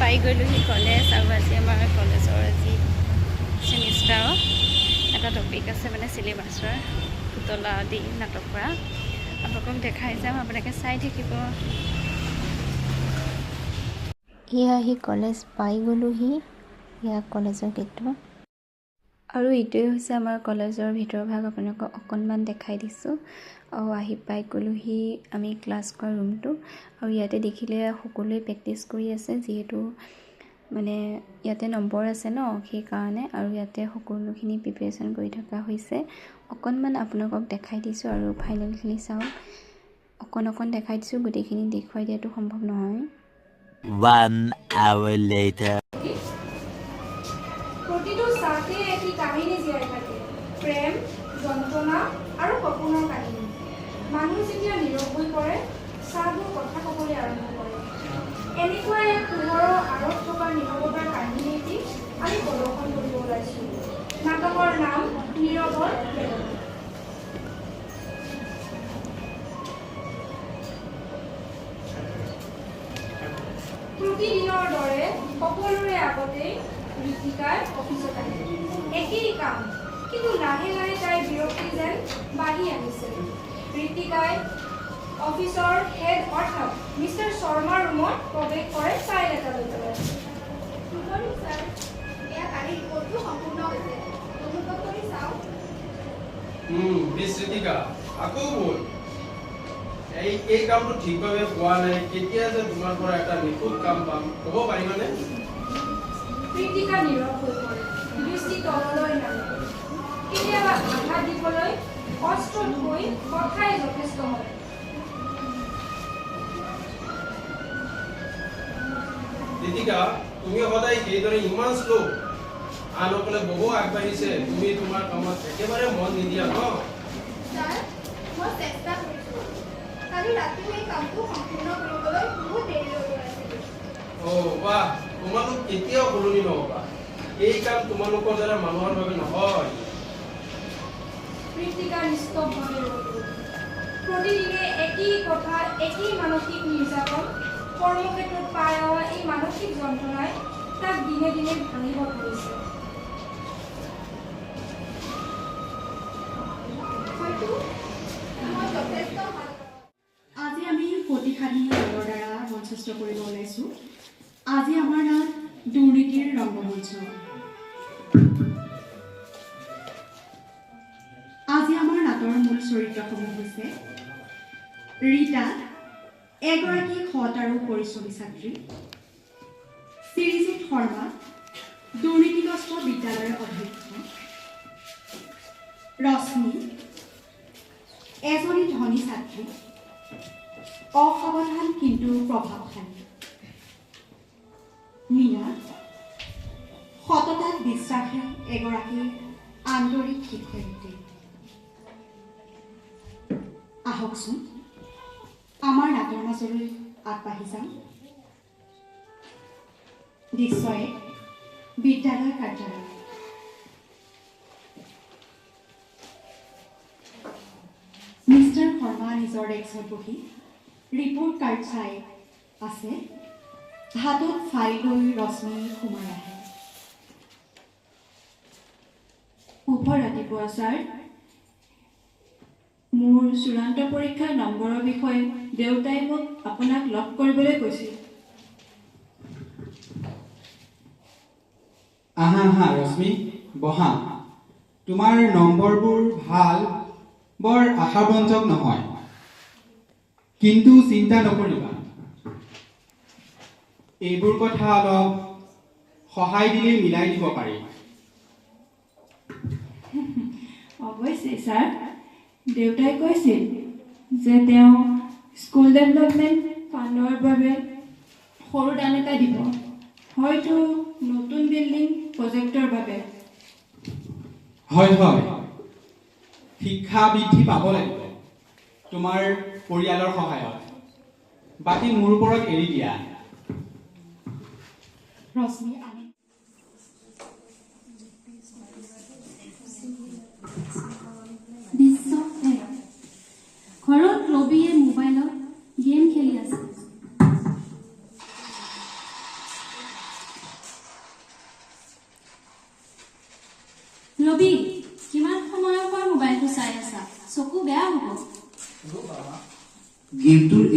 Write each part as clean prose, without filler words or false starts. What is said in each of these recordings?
পাই গ'লোহি কলেজ আৰু আজি আমাৰ কলেজৰ আজি ছেমিষ্টাৰৰ এটা টপিক আছে মানে চিলেবাছৰ পুতলা আদি নাটক কৰা আপোনালোকক দেখাই যাম আপোনালোকে চাই থাকিব। এয়া কলেজ পাই গ'লোহি, এয়া কলেজৰ গেটটো আৰু এইটোৱে হৈছে আমাৰ কলেজৰ ভিতৰৰ ভাগ আপোনালোকক অকণমান দেখাই দিছোঁ। আৰু আহি পাই গ'লোহি আমি ক্লাছ কৰা ৰুমটো আৰু ইয়াতে দেখিলে সকলোৱে প্ৰেক্টিছ কৰি আছে যিহেতু মানে ইয়াতে নম্বৰ আছে ন সেইকাৰণে আৰু ইয়াতে সকলোখিনি প্ৰিপেৰেশ্যন কৰি থকা হৈছে। অকণমান আপোনালোকক দেখাই দিছোঁ আৰু ফাইনেলখিনি চাওক, অকণ দেখাই দিছোঁ, গোটেইখিনি দেখুৱাই দিয়াটো সম্ভৱ নহয়। 1 hour later প্ৰতিটো চাহতে এটি কাহিনী জীয়াই থাকে, প্ৰেম, যন্ত্ৰণা আৰু সপোনৰ কাহিনী। মানুহ যেতিয়া নীৰৱ হৈ পৰে, চাহবোৰ কথা ক'বলৈ আৰম্ভ কৰে। এনেকুৱা এক পোহৰৰ আঁৰত থকা নীৰৱতাৰ কাহিনী এটি আমি প্ৰদৰ্শন কৰিব ওলাইছোঁ। নাটকৰ নাম নীৰৱৰ বেদনা। প্ৰতিদিনৰ দৰে সকলোৰে আগতেই ঋতিকাই অফিচত আহে। একেই কাম, কিন্তু লাহে লাহে তাইৰ বিৰক্তি যেন বাঢ়ি আহিছে। ঋতিকাই অফিচৰ হেড অৰ্থাৎ মিষ্টাৰ শৰ্মাৰ ৰুমত প্ৰৱেশ কৰে ফাইল এটা লৈ পেলাই। গুড মৰ্ণিং ছাৰ, এয়া কালিৰ ৰিপৰ্টটো সম্পূৰ্ণ হৈছে, অনুভৱ কৰি চাওক। মিছ ঋতিকা, আকৌ বল। এই কামটো ঠিকভাৱে হোৱা নাই, কেতিয়া যে তোমাৰ পৰা এটা নিখুঁত কাম পাম ক'ব পাৰিবানে? ঋতিকা নীৰৱ হৈ পৰে, দৃষ্টি তললৈ নামে। কেতিয়াবা আঘাত দিবলৈ অস্ত্ৰত হৈ কথাই যথেষ্ট হয়। ঋতিকা, তুমি সদায় সেইদৰে ইমান শ্ল'। আনসকলে বহু আগবাঢ়িছে, তুমি তোমাৰ কামত একেবাৰে মন নিদিয়া ন? ছাৰ, মই চেষ্টা কৰিছোঁ। কালি ৰাতিও এই কামটো সম্পূৰ্ণ কৰিবলৈ বহুত দেৰি হৈ গৈছিল। বাহ, তোমালোক কেতিয়াও সলনি নহ'বা। এই কাম তোমালোকৰ দ্বাৰা মানুহৰ বাবে নহয়। ঋতিকা নিস্তব্ধভাৱে ৰ'ল। প্ৰতিদিনে একেই কথা, একেই মানসিক নিৰ্যাতন, কৰ্মক্ষেত্ৰত পাই অহা এই মানসিক যন্ত্ৰণাই তাক দিনে দিনে ভাঙিব ধৰিছে। আজি আমি প্ৰতিসাধনী দলৰ দ্বাৰা মঞ্চস্থ কৰিব ওলাইছোঁ। আজি আমাৰ নাম দুৰ্নীতিৰ ৰংগমঞ্চ। আজি আমাৰ নাটৰ মূল চৰিত্ৰসমূহ হৈছে ৰীতা, এগৰাকী সৎ আৰু পৰিশ্ৰমী ছাত্ৰী; শ্ৰীজিত শৰ্মা, দুৰ্নীতিগ্ৰস্ত বিদ্যালয়ৰ অধ্যক্ষ; ৰশ্মি, এজনী ধনী ছাত্ৰী, অসাৱধান কিন্তু প্ৰভাৱশালী; মীনা, সততাত বিশ্বাসী এগৰাকী আন্তৰিক শিক্ষয়িত্ৰী। আহকচোন আমাৰ নাটৰ মাজলৈ আগবাঢ়ি যাম। দৃশ্য ১, বিদ্যালয় কাৰ্যালয়। মিষ্টাৰ শৰ্মা নিজৰ ডেস্কত বহি ৰিপৰ্ট কাৰ্ড চাই আছে। হাতত ফাইল লৈ ৰশ্মি সোমাই আহে। শুভ ৰাতিপুৱা ছাৰ। মোৰ চূড়ান্ত পৰীক্ষাৰ নম্বৰৰ বিষয়ে দেউতাই মোক আপোনাক লগ কৰিবলৈ কৈছিল। আহা ৰশ্মি, বহা। তোমাৰ নম্বৰবোৰ ভাল, বৰ আশাব্যঞ্জক নহয়, কিন্তু চিন্তা নকৰিবা, এইবোৰ কথা অলপ সহায় দিলেই মিলাই দিব পাৰি। অৱশ্যে ছাৰ, দেউতাই কৈছিল যে তেওঁ স্কুল ডেভেলপমেণ্ট ফাণ্ডৰ বাবে সৰু দান এটা দিব, হয়তো নতুন বিল্ডিং প্ৰজেক্টৰ বাবে। হয়, শিক্ষা বৃদ্ধি পাব লাগিব তোমাৰ পৰিয়ালৰ সহায়ত, বাকী মোৰ ওপৰত এৰি দিয়া। ৰশ্মি দৃশ্য ১, ঘৰত ৰবিয়ে মোবাইলত গেম খেলি আছে।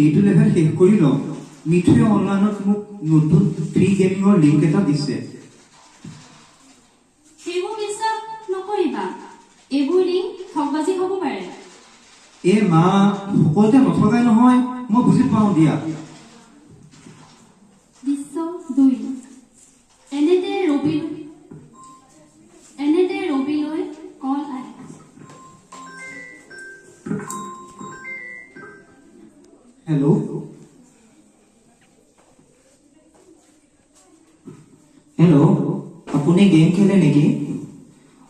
এইটো লেভেল শেষ কৰি লওঁ। মিঠুৱে অনলাইনত মোক নতুন ফ্ৰী গেমিঙৰ লিংক এটা দিছে। সেইবোৰ বিশ্বাস নকৰিবা, এইবোৰ লিংক ঠগবাজি হ'ব পাৰে। মা, সকলোতে নথকাই নহয়, মই বুজি পাওঁ দিয়া। দৃশ্য 2 এনেতে ৰবিলৈ কল আহে। হেল্ল', আপুনি গেম খেলে নেকি?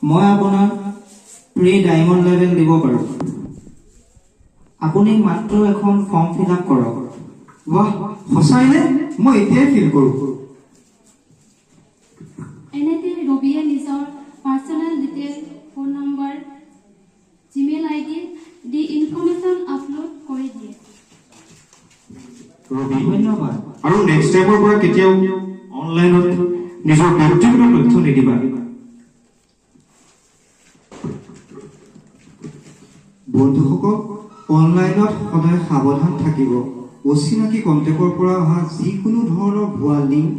মই আপোনাক প্ৰি ডায়মণ্ড লেভেল দিব পাৰোঁ। আপুনি মাত্ৰ এখন ফৰ্ম ফিল আপ কৰক। বাহ, সঁচাইনে? মই এতিয়াই ফিল কৰোঁ। এনেতে ৰবিয়ে নিজৰ personal detail, phone number, Gmail ID দি ইনফৰমেশ্যন আপলোড কৰি দিয়ে। ৰবি, ধন্যবাদ। আৰু নেক্সট টাইমৰ পৰা কেতিয়াও অনলাইনত নিজৰ ব্যক্তিগত তথ্য নিদিবা। বন্ধুসকল, অনলাইনত সদায় সাৱধান থাকিব। অচিনাকি কণ্টেক্টৰ পৰা অহা যিকোনো ধৰণৰ ভুৱা লিংক,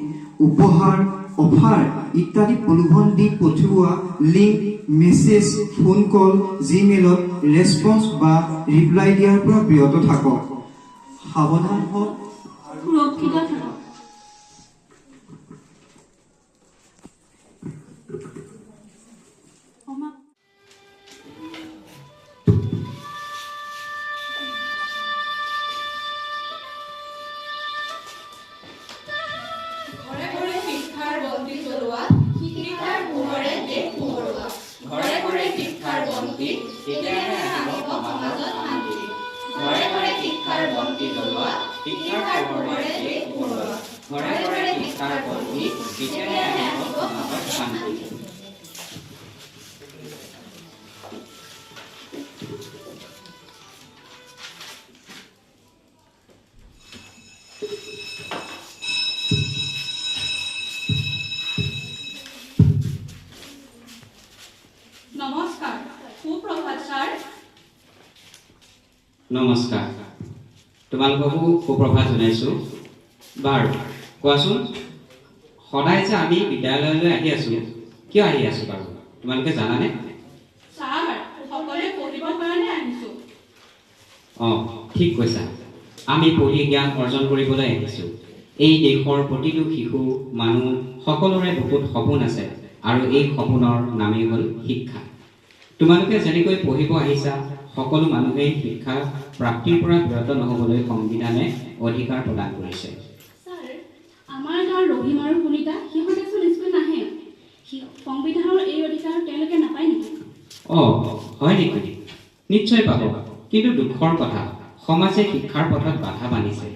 উপহাৰ, অফাৰ ইত্যাদি প্ৰলোভন দি পঠিওৱা লিংক, মেছেজ, ফোন কল, জিমেইলত ৰেছপন্স বা ৰিপ্লাই দিয়াৰ পৰা বিৰত থাকক। সাৱধান হওক, সুৰক্ষিত থাকক। নমস্কাৰ, সুপ্ৰভাত ছাৰ। নমস্কাৰ, তোমালোককো সুপ্ৰভাত জনাইছোঁ। বাৰু কোৱাচোন, সদায় যে আমি বিদ্যালয়লৈ আহি আছোঁ, কিয় আহি আছোঁ বাৰু তোমালোকে জানানে? ছাৰ, সকলোৱে পঢ়িবৰ কাৰণে আহিছোঁ। অঁ, ঠিক কৈছা। আমি পঢ়ি জ্ঞান অৰ্জন কৰিবলৈ আহিছোঁ। এই দেশৰ প্ৰতিটো শিশু, মানুহ সকলোৰে বহুত সপোন আছে, আৰু এই সপোনৰ নামেই হ'ল শিক্ষা। তোমালোকে যেনেকৈ পঢ়িব আহিছা, সকলো মানুহেই শিক্ষা প্ৰাপ্তিৰ পৰা বিৰত নহ'বলৈ সংবিধানে অধিকাৰ প্ৰদান কৰিছে। ছাৰ, আমাৰ গাঁৱৰ ৰহিম আৰু সুনিতা সিহঁতেচোন স্কুল নাহে। সংবিধানৰ এই অধিকাৰ তেওঁলোকে নাপায় নেকি? অঁ, হয় নেকি? নিশ্চয় পাব। কিন্তু দুখৰ কথা, সমাজে শিক্ষাৰ পথত বাধা বান্ধিছে।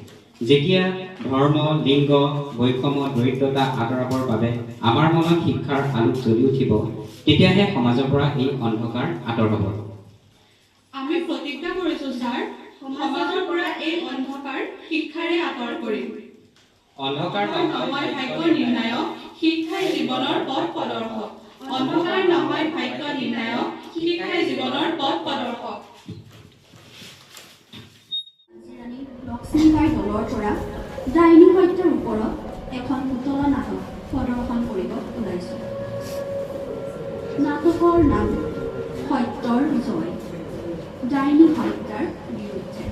যেতিয়া ধৰ্ম, লিংগ, বৈষম্য, দৰিদ্ৰতা আঁতৰাবৰ বাবে আমাৰ মনত শিক্ষাৰ আলোক জ্বলি উঠিব, তেতিয়াহে সমাজৰ পৰা এই অন্ধকাৰ আঁতৰ হ'ব। আমি প্ৰতিজ্ঞা কৰিছোঁ ছাৰ, সমাজৰ পৰা এই অন্ধকাৰ শিক্ষাৰে আঁতৰ কৰিম। অন্ধকাৰ নহয় ভাগ্য নিৰ্ণায়ক, শিক্ষাই জীৱনৰ পথ প্ৰদৰ্শক। অন্ধকাৰ নহয় ভাগ্য নিৰ্ণায়ক, শিক্ষাই জীৱনৰ পথ প্ৰদৰ্শক। লক্ষ্মীবাইৰ দলৰ পৰা ডাইনী সত্যৰ ওপৰত এখন পুতলা নাটক প্ৰদৰ্শন কৰিব ওলাইছোঁ। নাটকৰ নাম সত্যৰ জয়, ডাইনী হত্যাৰ বিৰুদ্ধে।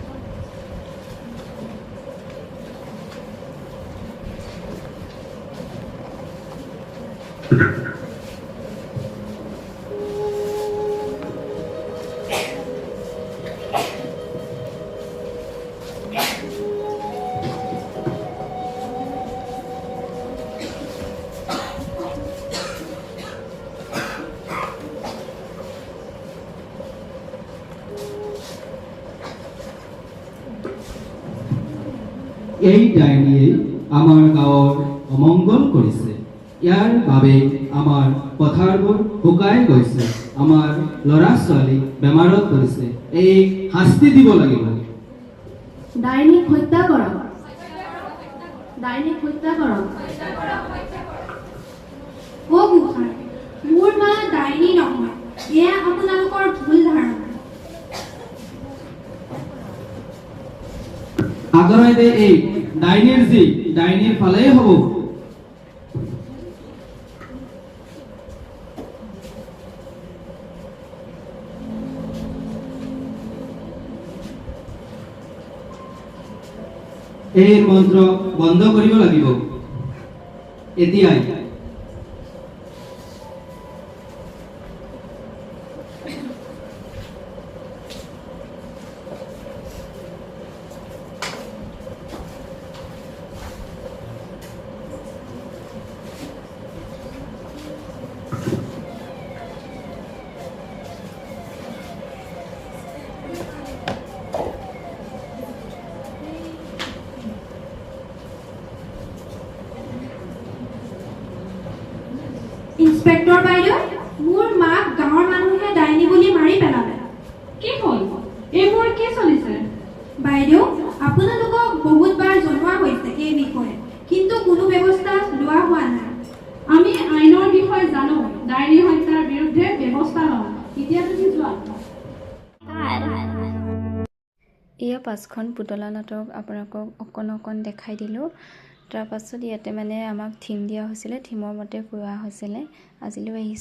এই ডাইনীয়ে আমাৰ গাঁৱৰ অমংগল কৰিছে। ইয়াৰ বাবে আমাৰ পথাৰবোৰ শুকাই গৈছে, আমাৰ ল'ৰা ছোৱালী বেমাৰত পৰিছে। এই শাস্তি দিব লাগিব। ডাইনীক হত্যা কৰক, ডাইনীক হত্যা কৰক। অ' গোসাঁই, মোৰ মা ডাইনী নহয়, এয়া আপোনালোকৰ ভুল ধাৰণা। আগৰাইদে এই ডাইনীৰ যি ডাইনীৰ ফালেই হ'ব। এই মন্ত্ৰ বন্ধ কৰিব লাগিব এতিয়াই। ইন্সপেক্টৰ বাইদেউ, মোৰ মাক গাঁৱৰ মানুহে ডাইনী বুলি মাৰি পেলালে। কি হ'ল? এইবোৰ কি চলিছে? বাইদেউ, আপোনালোকক বহুতবাৰ জনোৱা হৈছে এই বিষয়ে, কিন্তু কোনো ব্যৱস্থা লোৱা হোৱা নাই। আমি আইনৰ বিষয়ে জানো, ডাইনী হত্যাৰ বিৰুদ্ধে ব্যৱস্থা লওঁ। এতিয়া তুমি যোৱা। এয়া 5খন পুতলা নাটক আপোনালোকক অকণ দেখাই দিলোঁ। তাৰপাছত ইয়াতে মানে আমাক থিম দিয়া হৈছিলে, থিমৰ মতে কোৱা হৈছিলে। আজিলৈ আহিছোঁ।